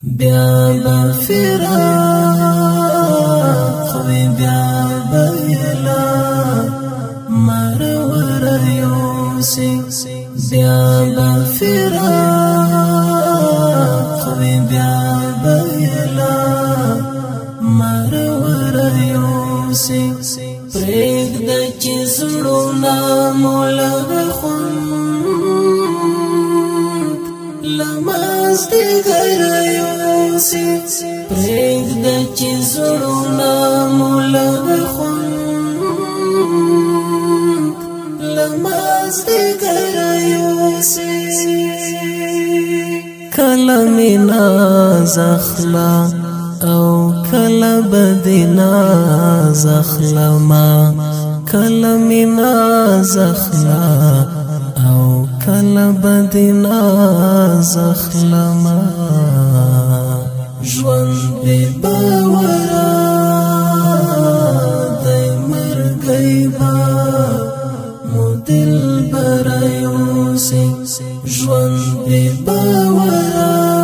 بیا بفراق وی بیا بیلا مرور یوسی بیا بفراق وی بیا بیلا مرور یوسی پریگ د چیزړونا مولغ خوند لماز دی غیر یوسی پریگ د چیزړونا مولغ خوند لماز دی غیر یوسی کلمی ناز اخلا او کلا بدنا زخلما کلا منا زخلا او کلا بدنا زخلما ژوند بی باورا دای مرګی با مو دل برایوسی ژوند بی باورا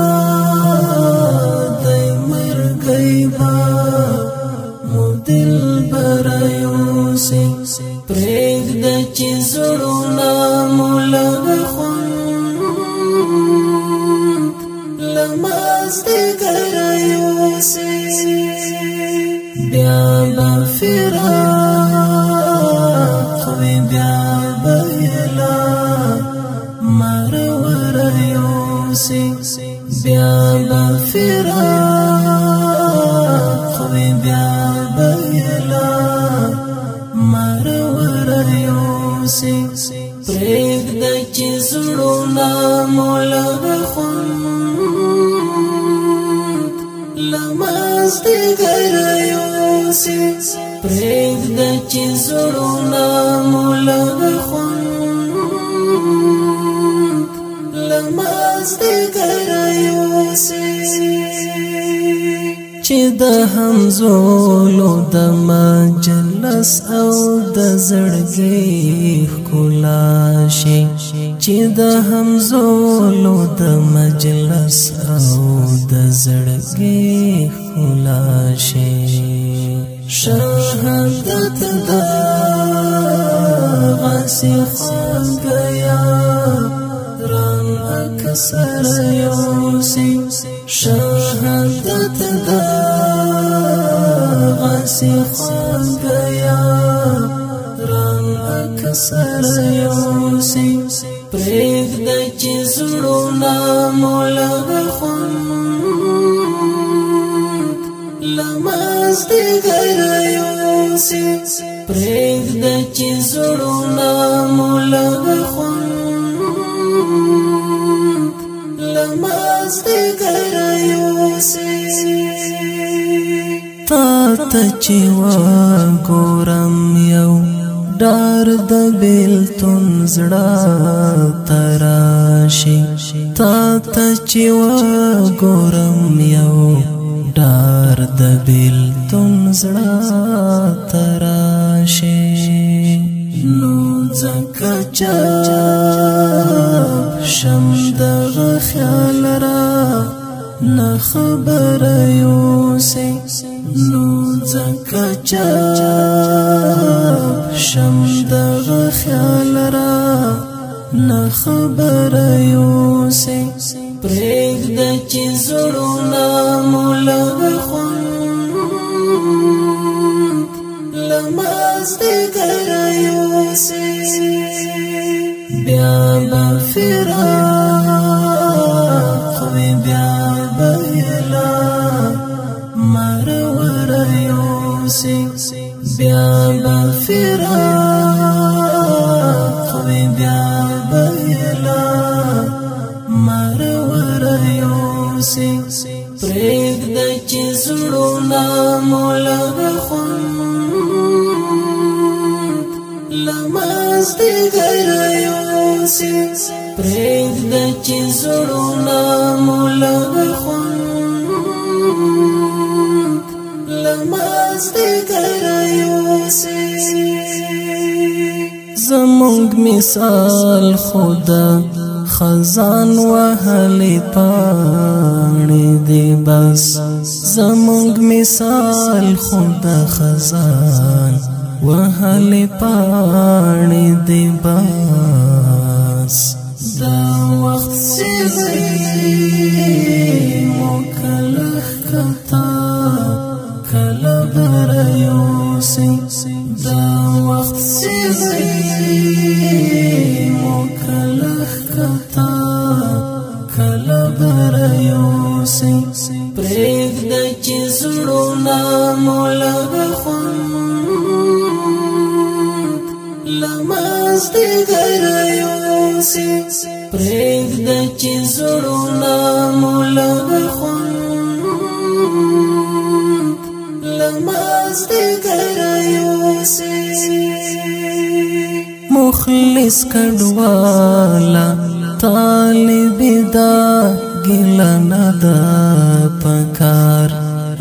دل برایوسی پریگ د چیزړونا مولغ خوند لماز دی غرایوسی بیا بفراق وی بیا بیلا مرور یوسی بیا بفراق وی بیا بیلا مرور یوسی پریگ د چیزړونا مولغ خوند لماز دی غیر یوسی پریگ د چیزړونا مولغ خوند لماز دی غیر یوسی چې د همزولو د مجلس او د زړګي ښکلا شي چې د همزولو د مجلس او د زړګي ښکلا شي شهادت د غسی خوږیا ران اکثر یوسی شهادت دا غسی خوږیا ران اکثر یوسی پریگ د چیزړونا مولغ خوند لماز دی غیر یوسی پریگ د چیزړونا مولغ خوند لماز دی غیر یوسی تا ته چې وګورم یو ډار د بیلتون زړه تراشي تا ته چې وګورم یو ډار د بیلتون زړه تراشي نو ځکه چې شم دغه خیال را نه خبر یوسی نو ځکه چې شم دغه خیال را نه خبر یوسی پریگ د چیزړونا مولغ خوند لماز دی غیر یوسی بیا بفراق وی بیا بیلا مرور یوسی بیا بفراق وی بیا بیلا مرور یوسی پریگ د چیزړونا مولغ خوند لماز دی غیر یوسی پریگ د چیزړونا مولغ خوند لماز لمازدیګر یوسي زمونږ مثال خدا خزان وهلی پاڼې دی بس زمونږ مثال خدا خزان وهلی پاڼې دی بس دا وخت سیغی مو کله ښکتا کله بره یوسي دا وخت سیغی مو کله ښکتا کله بره یوسي پرېږده چې زړونه مو لږ خوند لمازدیګر یوسي پرېږده چې زړونه مو لږ خوند لمازدیګر یوسي مخلص کډواله طالب دا ګیله نه ده پکار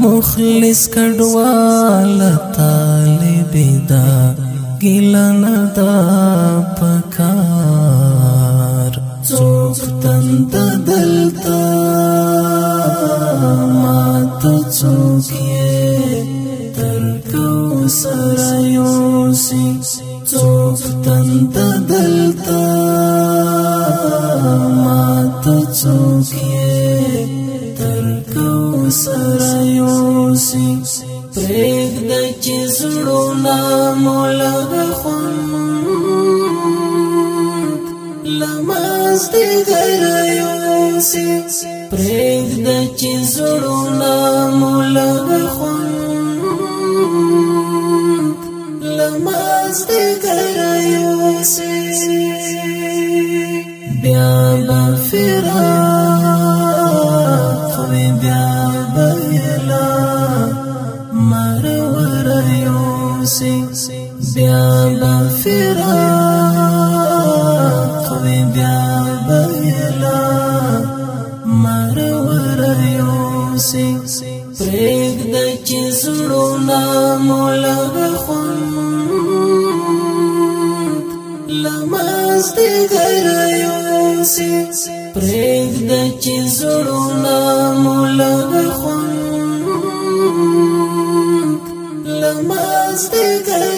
مخلص کډواله طالب دا ګیله نه ده پکار څوک تنده دلته ماته څوک یې تر کوثره یوسي څوک تنده دلته ماته څوک یې تر کوثره یوسي پرېږده چې زړونه مو لږ خوند لمازدیګر یوسي پرېږده چې زړونه مو لږ خوند لمازدیګر یوسي بیا به فراق وي بیا به اعلان مرور یوسي بیا به فراق وي بیا به اعلان مرور یوسي پرېږده چې زړونه مو لږ خوند لمازدیګر یوسي پرېږده چې زړونه مو لږ خوند لمازدیګر